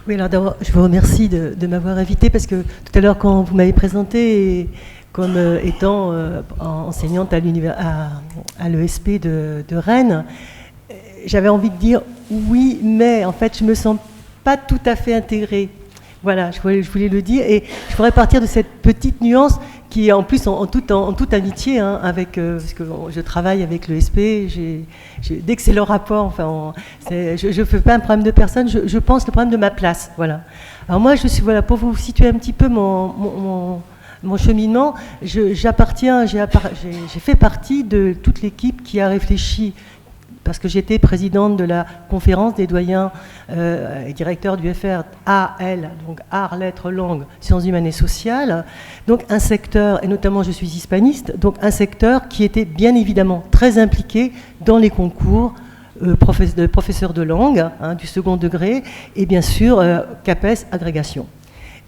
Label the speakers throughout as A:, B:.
A: Oui, alors d'abord, je vous remercie de m'avoir invité parce que tout à l'heure, quand vous m'avez présenté comme étant enseignante à l'ESP de Rennes, j'avais envie de dire oui, mais en fait, je me sens pas tout à fait intégrée. Voilà, je voulais le dire, et je voudrais partir de cette petite nuance qui est en plus en toute amitié, hein, parce que je travaille avec l'ESP, j'ai d'excellents rapports, enfin, je ne fais pas un problème de personne, je pense le problème de ma place, voilà. Alors moi, voilà, pour vous situer un petit peu mon cheminement, j'ai fait partie de toute l'équipe qui a réfléchi, parce que j'étais présidente de la conférence des doyens et directeurs du FR AL, donc Arts, Lettres, Langues, Sciences humaines et sociales, donc un secteur, et notamment je suis hispaniste, donc un secteur qui était bien évidemment très impliqué dans les concours de professeurs de langue, hein, du second degré, et bien sûr CAPES agrégation.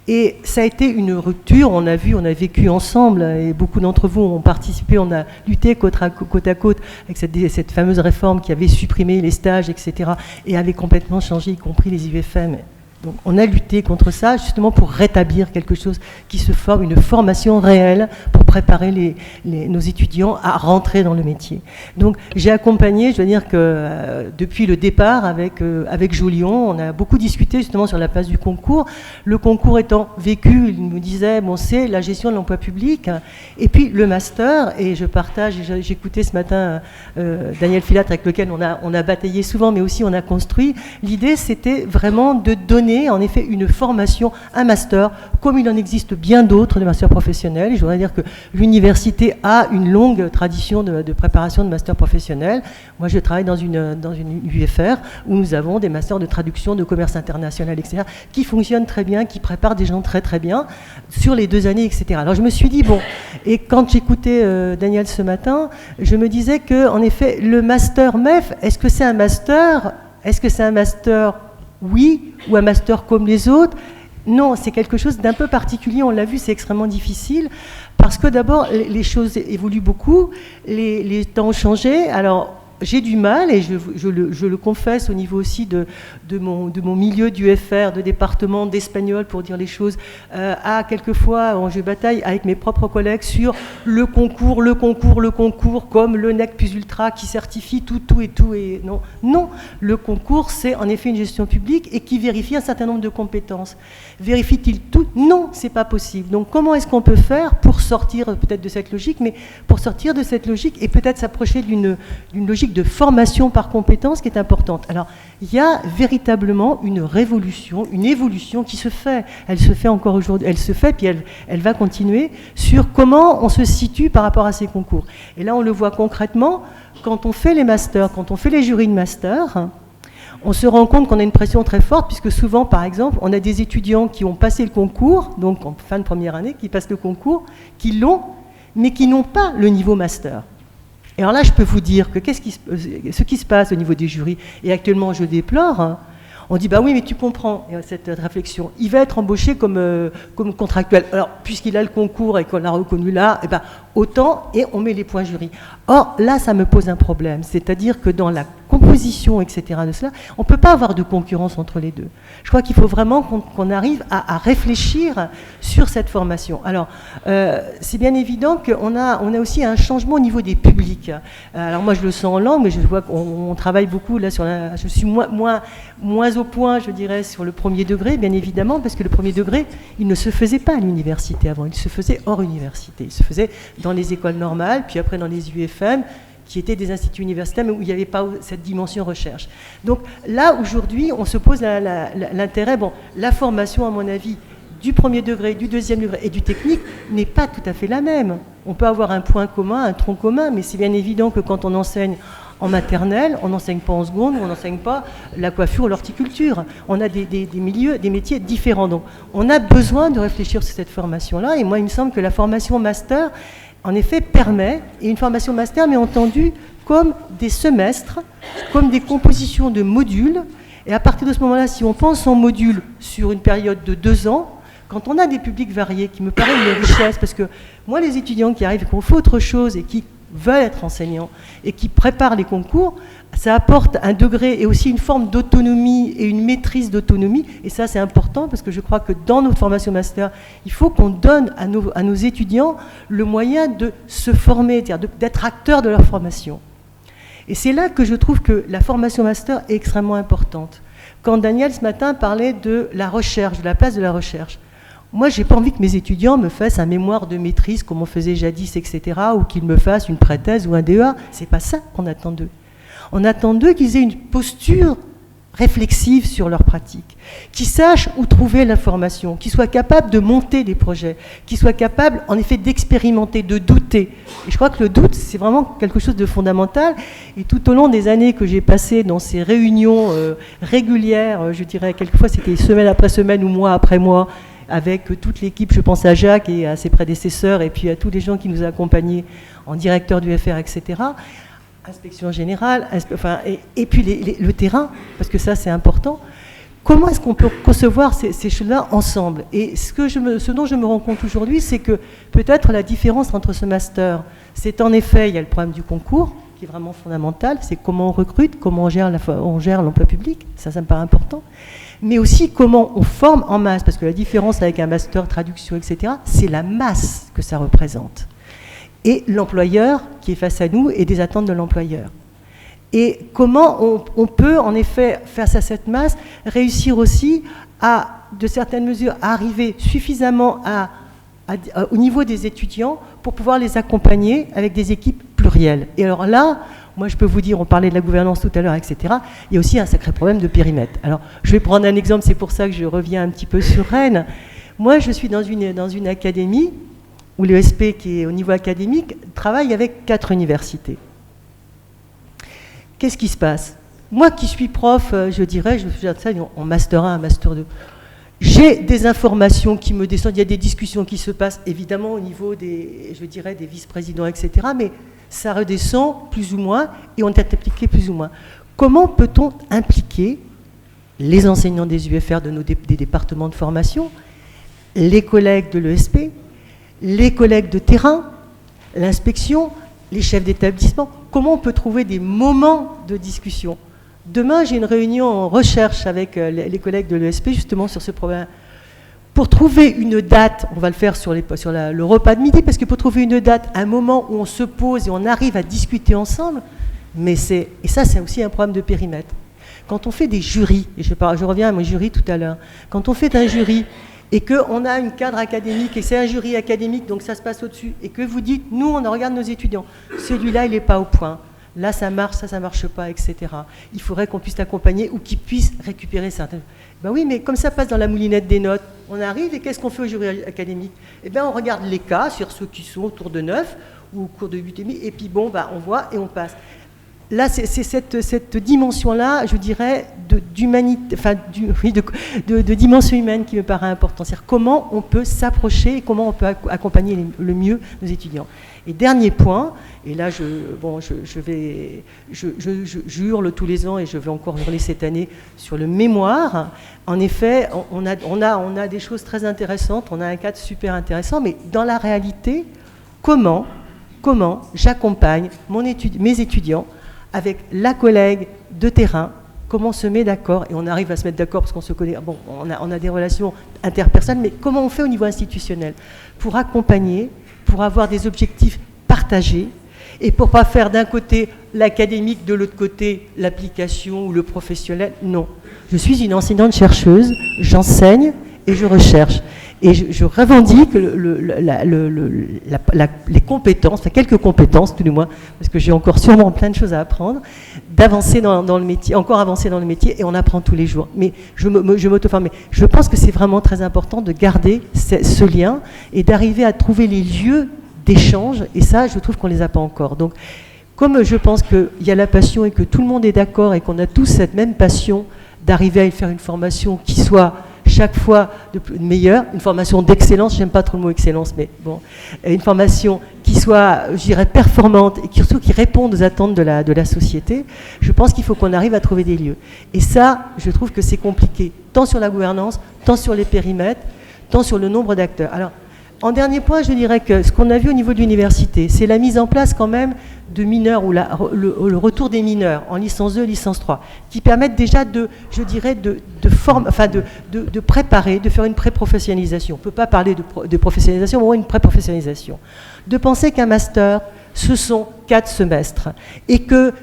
A: Et ça a été une rupture, on a vécu ensemble, et beaucoup d'entre vous ont participé, on a lutté côte à côte avec cette fameuse réforme qui avait supprimé les stages, etc., et avait complètement changé, y compris les UFM. Donc on a lutté contre ça, justement pour rétablir quelque chose qui se forme, une formation réelle pour préparer nos étudiants à rentrer dans le métier. Donc j'ai accompagné, je dois dire que depuis le départ avec Julian, on a beaucoup discuté justement sur la place du concours. Le concours étant vécu, il nous disait, bon, c'est la gestion de l'emploi public, et puis le master, et je partage, j'écoutais ce matin Daniel Filatre avec lequel on a bataillé souvent, mais aussi on a construit. L'idée, c'était vraiment de donner en effet une formation, un master, comme il en existe bien d'autres de masters professionnels. Et je voudrais dire que l'université a une longue tradition de préparation de masters professionnels. Moi, je travaille dans une UFR où nous avons des masters de traduction, de commerce international, etc., qui fonctionnent très bien, qui préparent des gens très très bien sur les 2 années, etc. Alors je me suis dit, bon, et quand j'écoutais Daniel ce matin, je me disais que, en effet, le master MEF, est-ce que c'est un master oui, ou un master comme les autres? Non, c'est quelque chose d'un peu particulier, on l'a vu, c'est extrêmement difficile, parce que d'abord, les choses évoluent beaucoup, les temps ont changé, alors j'ai du mal, et je le confesse au niveau aussi de mon milieu d'UFR, de département d'espagnol, pour dire les choses, à quelquefois, je bataille avec mes propres collègues sur le concours, comme le NEC plus ultra qui certifie tout, et non, le concours, c'est en effet une gestion publique et qui vérifie un certain nombre de compétences. Vérifie-t-il tout? Non, c'est pas possible. Donc comment est-ce qu'on peut faire pour sortir peut-être de cette logique, mais pour sortir de cette logique et peut-être s'approcher d'une logique de formation par compétence qui est importante. Alors, il y a véritablement une révolution, une évolution qui se fait. Elle se fait encore aujourd'hui, elle se fait, puis elle va continuer sur comment on se situe par rapport à ces concours. Et là, on le voit concrètement, quand on fait les masters, quand on fait les jurys de master, on se rend compte qu'on a une pression très forte, puisque souvent, par exemple, on a des étudiants qui ont passé le concours, donc en fin de première année, qui passent le concours, qui l'ont, mais qui n'ont pas le niveau master. Et alors là, je peux vous dire que ce qui se passe au niveau des jurys, et actuellement je déplore, hein, on dit, bah oui, mais tu comprends cette réflexion, il va être embauché comme contractuel. Alors, puisqu'il a le concours et qu'on l'a reconnu là, eh ben, autant, et on met les points jury. Or, là, ça me pose un problème, c'est-à-dire que dans la composition, etc., de cela, on ne peut pas avoir de concurrence entre les deux. Je crois qu'il faut vraiment qu'on arrive à réfléchir sur cette formation. Alors, c'est bien évident qu'on a aussi un changement au niveau des publics. Alors moi, je le sens en langue, mais je vois qu'on travaille beaucoup là sur je suis moins au point, je dirais, sur le premier degré, bien évidemment, parce que le premier degré, il ne se faisait pas à l'université avant, il se faisait hors université, il se faisait dans les écoles normales, puis après dans les UFM, qui étaient des instituts universitaires, mais où il n'y avait pas cette dimension recherche. Donc là, aujourd'hui, on se pose l'intérêt, bon, la formation, à mon avis, du premier degré, du deuxième degré et du technique n'est pas tout à fait la même. On peut avoir un point commun, un tronc commun, mais c'est bien évident que quand on enseigne en maternelle, on n'enseigne pas en seconde, on n'enseigne pas la coiffure ou l'horticulture. On a des milieux, des métiers différents. Donc on a besoin de réfléchir sur cette formation-là, et moi, il me semble que la formation master, en effet, permet, et une formation master, mais entendue comme des semestres, comme des compositions de modules, et à partir de ce moment-là, si on pense en modules sur une période de 2 ans, quand on a des publics variés, qui me paraît une richesse, parce que moi, les étudiants qui arrivent et qui ont fait autre chose et qui veulent être enseignants et qui préparent les concours, ça apporte un degré et aussi une forme d'autonomie et une maîtrise d'autonomie. Et ça, c'est important parce que je crois que dans notre formation master, il faut qu'on donne à nos étudiants le moyen de se former, c'est-à-dire d'être acteurs de leur formation. Et c'est là que je trouve que la formation master est extrêmement importante. Quand Daniel, ce matin, parlait de la recherche, de la place de la recherche, moi, je n'ai pas envie que mes étudiants me fassent un mémoire de maîtrise comme on faisait jadis, etc., ou qu'ils me fassent une pré-thèse ou un DEA. Ce n'est pas ça qu'on attend d'eux. On attend d'eux qu'ils aient une posture réflexive sur leur pratique, qu'ils sachent où trouver l'information, qu'ils soient capables de monter des projets, qu'ils soient capables, en effet, d'expérimenter, de douter. Et je crois que le doute, c'est vraiment quelque chose de fondamental. Et tout au long des années que j'ai passées dans ces réunions régulières, je dirais, quelquefois c'était semaine après semaine ou mois après mois, avec toute l'équipe, je pense à Jacques et à ses prédécesseurs, et puis à tous les gens qui nous ont accompagnés en directeur du FR, etc., inspection générale, et puis le terrain, parce que ça c'est important. Comment est-ce qu'on peut concevoir ces choses-là ensemble? Et ce dont je me rends compte aujourd'hui, c'est que peut-être la différence entre ce master, c'est en effet, il y a le problème du concours, qui est vraiment fondamental, c'est comment on recrute, comment on gère l'emploi public, ça me paraît important, mais aussi comment on forme en masse, parce que la différence avec un master, traduction, etc., c'est la masse que ça représente. Et l'employeur qui est face à nous et des attentes de l'employeur. Et comment on peut, en effet, face à cette masse, réussir aussi à, de certaines mesures, à arriver suffisamment au niveau des étudiants pour pouvoir les accompagner avec des équipes plurielles. Et alors là, moi je peux vous dire, on parlait de la gouvernance tout à l'heure, etc., il y a aussi un sacré problème de périmètre. Alors je vais prendre un exemple, c'est pour ça que je reviens un petit peu sur Rennes. Moi je suis dans une académie où l'ESP, qui est au niveau académique, travaille avec 4 universités. Qu'est-ce qui se passe? Moi qui suis prof, je dirais, je fais ça en master 1, master 2, j'ai des informations qui me descendent, il y a des discussions qui se passent, évidemment au niveau des vice-présidents, etc., mais ça redescend plus ou moins, et on est appliqué plus ou moins. Comment peut-on impliquer les enseignants des UFR des départements de formation, les collègues de l'ESP, les collègues de terrain, l'inspection, les chefs d'établissement? Comment on peut trouver des moments de discussion? Demain, j'ai une réunion en recherche avec les collègues de l'ESP, justement, sur ce problème. Pour trouver une date, on va le faire sur le repas de midi, parce que pour trouver une date, un moment où on se pose et on arrive à discuter ensemble, et ça, c'est aussi un problème de périmètre. Quand on fait des jurys, et je reviens à mon jury tout à l'heure, quand on fait un jury, et qu'on a une cadre académique, et c'est un jury académique, donc ça se passe au-dessus, et que vous dites, nous, on regarde nos étudiants, celui-là, il n'est pas au point, là, ça marche, ça ne marche pas, etc. Il faudrait qu'on puisse l'accompagner ou qu'il puisse récupérer certaines... Ben oui, mais comme ça passe dans la moulinette des notes, on arrive, et qu'est-ce qu'on fait au jury académique? Eh bien, on regarde les cas sur ceux qui sont autour de 9, ou au cours de 8,5, et puis bon, on voit et on passe. Là, c'est cette dimension-là, je dirais, de dimension humaine qui me paraît importante. C'est-à-dire comment on peut s'approcher et comment on peut accompagner le mieux nos étudiants. Et dernier point, et là, je hurle tous les ans et je vais encore hurler cette année sur le mémoire. En effet, on a des choses très intéressantes, on a un cadre super intéressant, mais dans la réalité, comment j'accompagne mes étudiants avec la collègue de terrain, comment on se met d'accord, et on arrive à se mettre d'accord parce qu'on se connaît, bon, on a des relations interpersonnelles, mais comment on fait au niveau institutionnel pour accompagner, pour avoir des objectifs partagés, et pour ne pas faire d'un côté l'académique, de l'autre côté l'application ou le professionnel. Non, je suis une enseignante chercheuse, j'enseigne et je recherche. Et je revendique les compétences, enfin quelques compétences tout du moins, parce que j'ai encore sûrement plein de choses à apprendre, d'avancer dans le métier, encore avancer dans le métier, et on apprend tous les jours. Mais je m'auto-forme. Mais je pense que c'est vraiment très important de garder ce lien et d'arriver à trouver les lieux d'échange, et ça, je trouve qu'on ne les a pas encore. Donc, comme je pense qu'il y a la passion et que tout le monde est d'accord et qu'on a tous cette même passion d'arriver à faire une formation qui soit chaque fois de meilleure, une formation d'excellence, j'aime pas trop le mot excellence, mais bon, une formation qui soit, je dirais, performante et surtout qui réponde aux attentes de la société, je pense qu'il faut qu'on arrive à trouver des lieux. Et ça, je trouve que c'est compliqué, tant sur la gouvernance, tant sur les périmètres, tant sur le nombre d'acteurs. Alors, En dernier point, je dirais que ce qu'on a vu au niveau de l'université, c'est la mise en place quand même de mineurs, ou le retour des mineurs en licence 2, licence 3, qui permettent déjà de préparer, de faire une pré-professionnalisation. On ne peut pas parler de professionnalisation, mais au moins une pré-professionnalisation. De penser qu'un master, ce sont 4 semestres, et que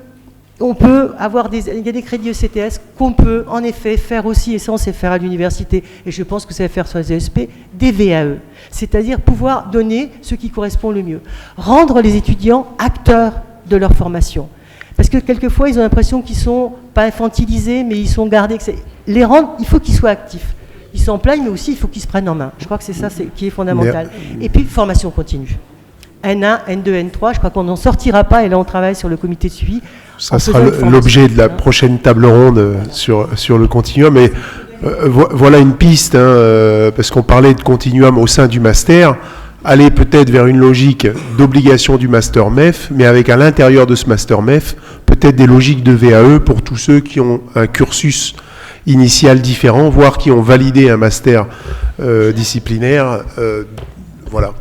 A: on peut avoir il y a des crédits ECTS qu'on peut en effet faire aussi, et ça on sait faire à l'université, et je pense que ça va faire sur les ESP, des VAE, c'est-à-dire pouvoir donner ce qui correspond le mieux. Rendre les étudiants acteurs de leur formation. Parce que quelquefois ils ont l'impression qu'ils ne sont pas infantilisés, mais ils sont gardés. Les rendre, il faut qu'ils soient actifs. Ils s'en plaignent, mais aussi il faut qu'ils se prennent en main. Je crois que c'est ça qui est fondamental. Et puis formation continue. N1, N2, N3, je crois qu'on n'en sortira pas, et là on travaille sur le comité de suivi.
B: Ça sera l'objet de la prochaine table ronde sur le continuum, mais voilà une piste, parce qu'on parlait de continuum au sein du master, aller peut-être vers une logique d'obligation du master MEF, mais avec à l'intérieur de ce master MEF, peut-être des logiques de VAE pour tous ceux qui ont un cursus initial différent, voire qui ont validé un master disciplinaire, voilà.